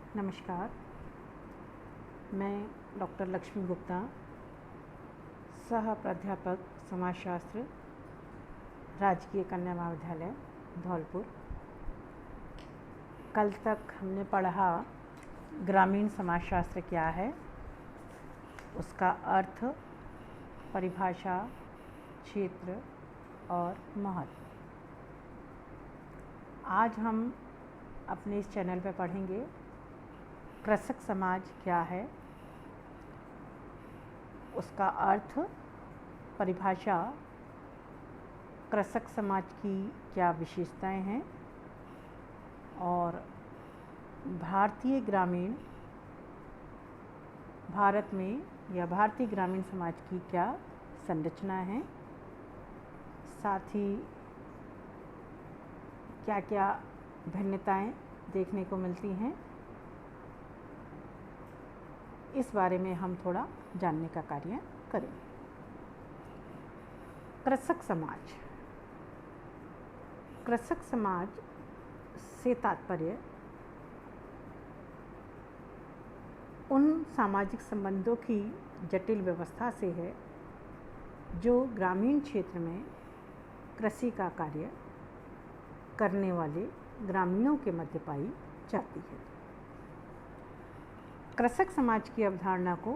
नमस्कार। मैं डॉक्टर लक्ष्मी गुप्ता, सह प्राध्यापक समाजशास्त्र, राजकीय कन्या महाविद्यालय धौलपुर। कल तक हमने पढ़ा ग्रामीण समाजशास्त्र क्या है, उसका अर्थ, परिभाषा, क्षेत्र और महत्व। आज हम अपने इस चैनल पर पढ़ेंगे कृषक समाज क्या है, उसका अर्थ, परिभाषा, कृषक समाज की क्या विशेषताएं हैं और भारतीय ग्रामीण भारत में या भारतीय ग्रामीण समाज की क्या संरचना है, साथ ही क्या क्या भिन्नताएं देखने को मिलती हैं, इस बारे में हम थोड़ा जानने का कार्य करेंगे। कृषक समाज। कृषक समाज से तात्पर्य उन सामाजिक संबंधों की जटिल व्यवस्था से है जो ग्रामीण क्षेत्र में कृषि का कार्य करने वाले ग्रामीणों के मध्य पाई जाती है। कृषक समाज की अवधारणा को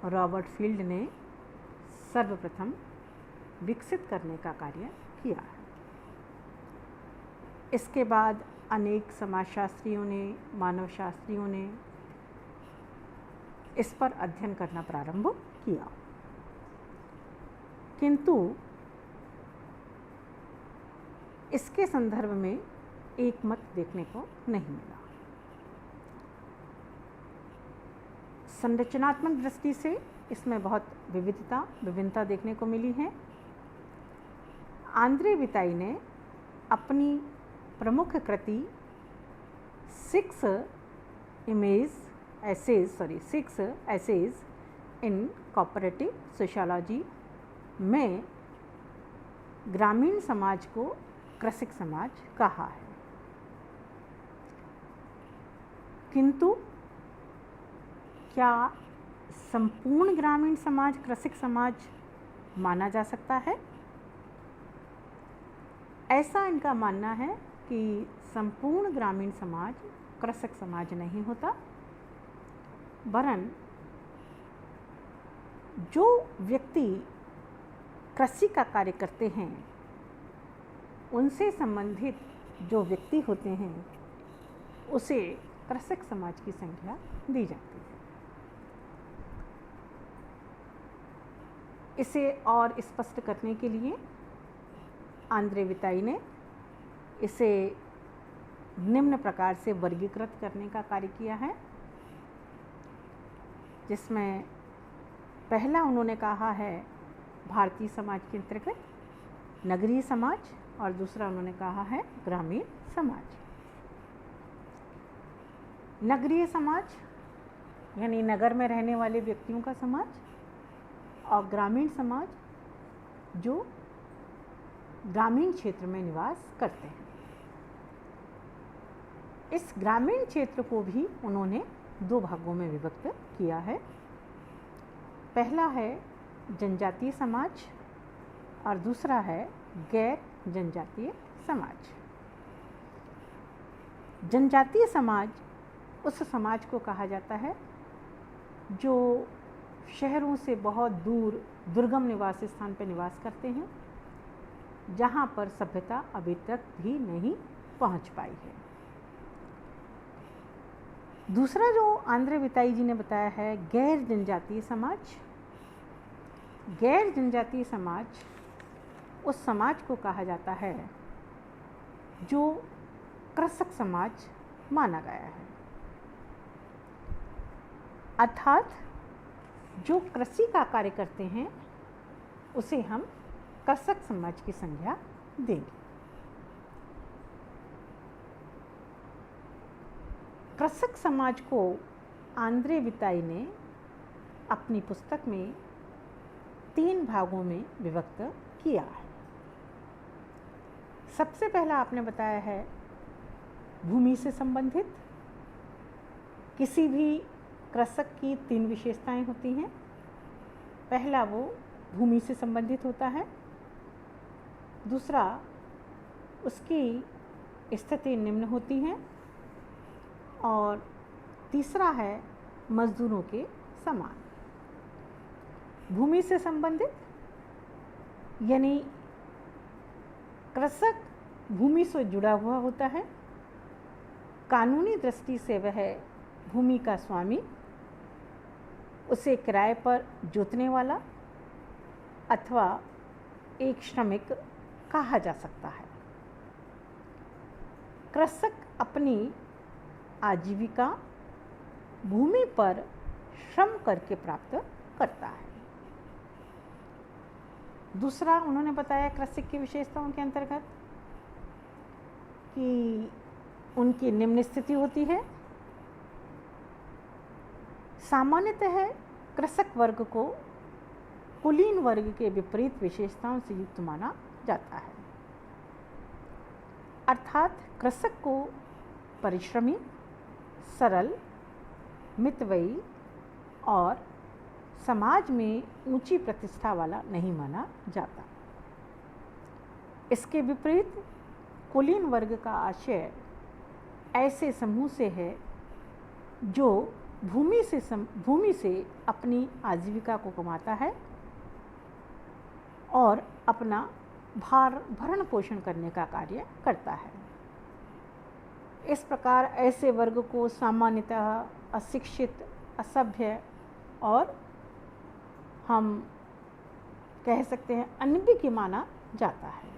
रॉबर्ट फील्ड ने सर्वप्रथम विकसित करने का कार्य किया है। इसके बाद अनेक समाजशास्त्रियों ने, मानवशास्त्रियों ने इस पर अध्ययन करना प्रारंभ किया, किंतु इसके संदर्भ में एक मत देखने को नहीं मिला। संरचनात्मक दृष्टि से इसमें बहुत विभिन्नता देखने को मिली है। आंद्रे विताई ने अपनी प्रमुख कृति 6 एसेज इन कोऑपरेटिव सोशियोलॉजी में ग्रामीण समाज को कृषक समाज कहा है, किंतु क्या संपूर्ण ग्रामीण समाज कृषक समाज माना जा सकता है? ऐसा इनका मानना है कि संपूर्ण ग्रामीण समाज कृषक समाज नहीं होता, वरन जो व्यक्ति कृषि का कार्य करते हैं उनसे संबंधित जो व्यक्ति होते हैं उसे कृषक समाज की संज्ञा दी जाती है। इसे और स्पष्ट करने के लिए आंद्रे विताई ने इसे निम्न प्रकार से वर्गीकृत करने का कार्य किया है, जिसमें पहला उन्होंने कहा है भारतीय समाज के अंतर्गत नगरीय समाज और दूसरा उन्होंने कहा है ग्रामीण समाज। नगरीय समाज यानी नगर में रहने वाले व्यक्तियों का समाज और ग्रामीण समाज जो ग्रामीण क्षेत्र में निवास करते हैं। इस ग्रामीण क्षेत्र को भी उन्होंने 2 भागों में विभक्त किया है। पहला है जनजातीय समाज और दूसरा है गैर जनजातीय समाज। जनजातीय समाज उस समाज को कहा जाता है जो शहरों से बहुत दूर दुर्गम निवास स्थान पर निवास करते हैं, जहाँ पर सभ्यता अभी तक भी नहीं पहुँच पाई है। दूसरा जो आंद्रे विताई जी ने बताया है गैर जनजातीय समाज। गैर जनजातीय समाज उस समाज को कहा जाता है जो कृषक समाज माना गया है, अर्थात जो कृषि का कार्य करते हैं उसे हम कृषक समाज की संज्ञा देंगे। कृषक समाज को आंद्रे विताई ने अपनी पुस्तक में 3 भागों में विभक्त किया है। सबसे पहला आपने बताया है भूमि से संबंधित, किसी भी कृषक की 3 विशेषताएं होती हैं। पहला, वो भूमि से संबंधित होता है। दूसरा, उसकी स्थिति निम्न होती हैं। और तीसरा है मजदूरों के समान। भूमि से संबंधित यानी कृषक भूमि से जुड़ा हुआ होता है। कानूनी दृष्टि से वह भूमि का स्वामी, उसे किराए पर जोतने वाला अथवा एक श्रमिक कहा जा सकता है। कृषक अपनी आजीविका भूमि पर श्रम करके प्राप्त करता है। दूसरा उन्होंने बताया कृषक की विशेषताओं के अंतर्गत कि उनकी निम्न स्थिति होती है। सामान्यतः कृषक वर्ग को कुलीन वर्ग के विपरीत विशेषताओं से युक्त माना जाता है। अर्थात कृषक को परिश्रमी, सरल, मितव्ययी और समाज में ऊंची प्रतिष्ठा वाला नहीं माना जाता। इसके विपरीत कुलीन वर्ग का आशय ऐसे समूह से है जो भूमि से अपनी आजीविका को कमाता है और अपना भरण पोषण करने का कार्य करता है। इस प्रकार ऐसे वर्ग को सामान्यतः अशिक्षित, असभ्य और हम कह सकते हैं अनभिज्ञ माना जाता है।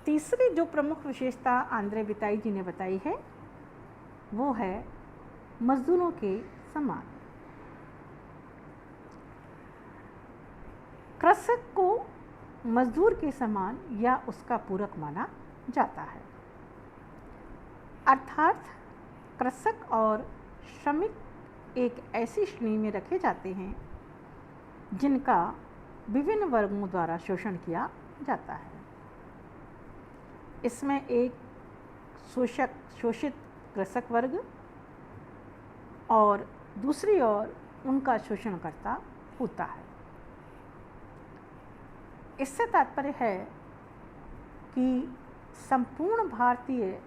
तीसरी जो प्रमुख विशेषता आंद्रे विताई जी ने बताई है वो है मजदूरों के समान। कृषक को मजदूर के समान या उसका पूरक माना जाता है। अर्थात कृषक और श्रमिक एक ऐसी श्रेणी में रखे जाते हैं जिनका विभिन्न वर्गों द्वारा शोषण किया जाता है। इसमें एक शोषित कृषक वर्ग और दूसरी ओर उनका शोषणकर्ता होता है। इससे तात्पर्य है कि संपूर्ण भारतीय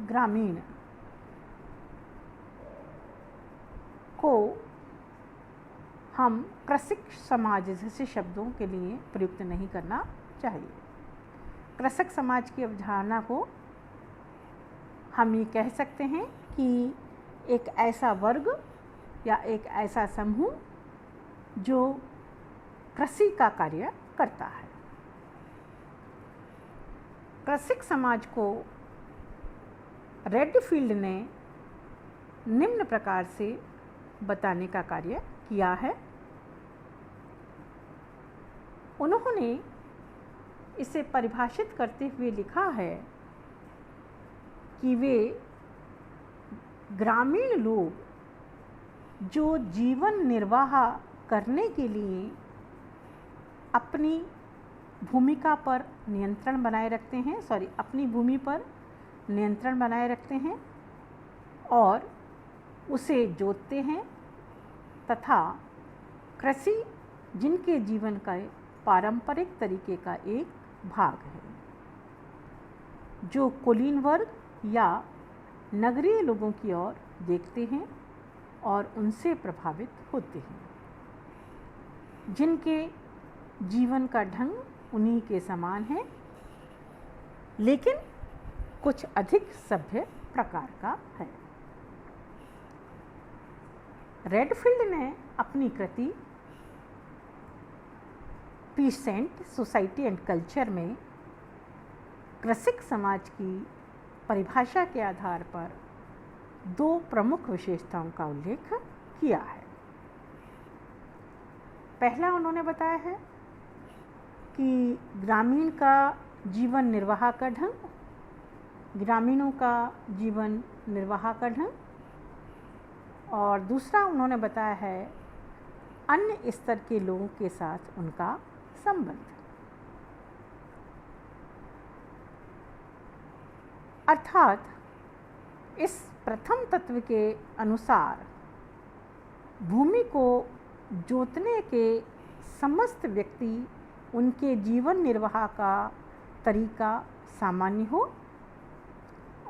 ग्रामीण को हम कृषक समाज जैसे शब्दों के लिए प्रयुक्त नहीं करना चाहिए। कृषक समाज की अवधारणा को हम ये कह सकते हैं कि एक ऐसा वर्ग या एक ऐसा समूह जो कृषि का कार्य करता है। कृषक समाज को रेडफील्ड ने निम्न प्रकार से बताने का कार्य किया है। उन्होंने इसे परिभाषित करते हुए लिखा है कि वे ग्रामीण लोग जो जीवन निर्वाह करने के लिए अपनी भूमिका पर नियंत्रण बनाए रखते हैं अपनी भूमि पर नियंत्रण बनाए रखते हैं और उसे जोतते हैं तथा कृषि जिनके जीवन का पारंपरिक तरीके का एक भाग है, जो कुलीन वर्ग या नगरीय लोगों की ओर देखते हैं और उनसे प्रभावित होते हैं, जिनके जीवन का ढंग उन्हीं के समान है लेकिन कुछ अधिक सभ्य प्रकार का है। रेडफील्ड ने अपनी कृति पीसेंट सोसाइटी एंड कल्चर में कृषक समाज की परिभाषा के आधार पर दो प्रमुख विशेषताओं का उल्लेख किया है। पहला उन्होंने बताया है कि ग्रामीण का जीवन निर्वाह का ढंग, ग्रामीणों का जीवन निर्वाह का ढंग, और दूसरा उन्होंने बताया है अन्य स्तर के लोगों के साथ उनका संबंध। अर्थात इस प्रथम तत्व के अनुसार भूमि को जोतने के समस्त व्यक्ति उनके जीवन निर्वाह का तरीका सामान्य हो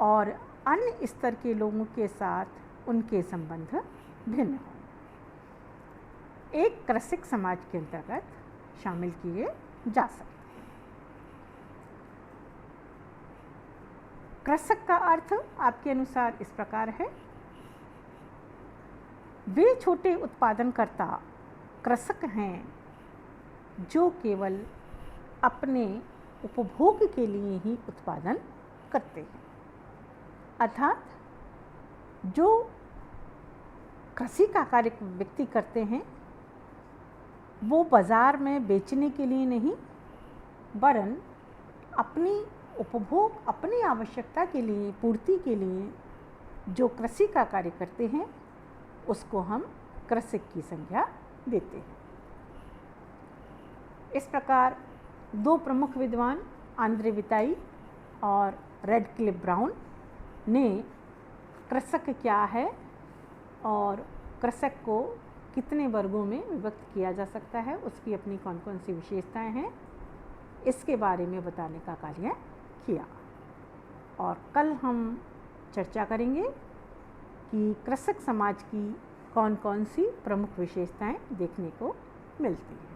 और अन्य स्तर के लोगों के साथ उनके संबंध भिन्न हो, एक कृषिक समाज के अंतर्गत शामिल किए जा सकते हैं। कृषक का अर्थ आपके अनुसार इस प्रकार है, वे छोटे उत्पादनकर्ता कृषक हैं जो केवल अपने उपभोग के लिए ही उत्पादन करते हैं, अर्थात जो कृषि का कार्य व्यक्ति करते हैं वो बाज़ार में बेचने के लिए नहीं वरन अपनी उपभोग, अपनी आवश्यकता के लिए, पूर्ति के लिए जो कृषि का कार्य करते हैं उसको हम कृषक की संज्ञा देते हैं। इस प्रकार दो प्रमुख विद्वान आंद्रे विताई और रेडक्लिफ ब्राउन ने कृषक क्या है और कृषक को कितने वर्गों में विभक्त किया जा सकता है, उसकी अपनी कौन कौन सी विशेषताएं हैं, इसके बारे में बताने का कार्य किया। और कल हम चर्चा करेंगे कि कृषक समाज की कौन कौन सी प्रमुख विशेषताएं देखने को मिलती हैं।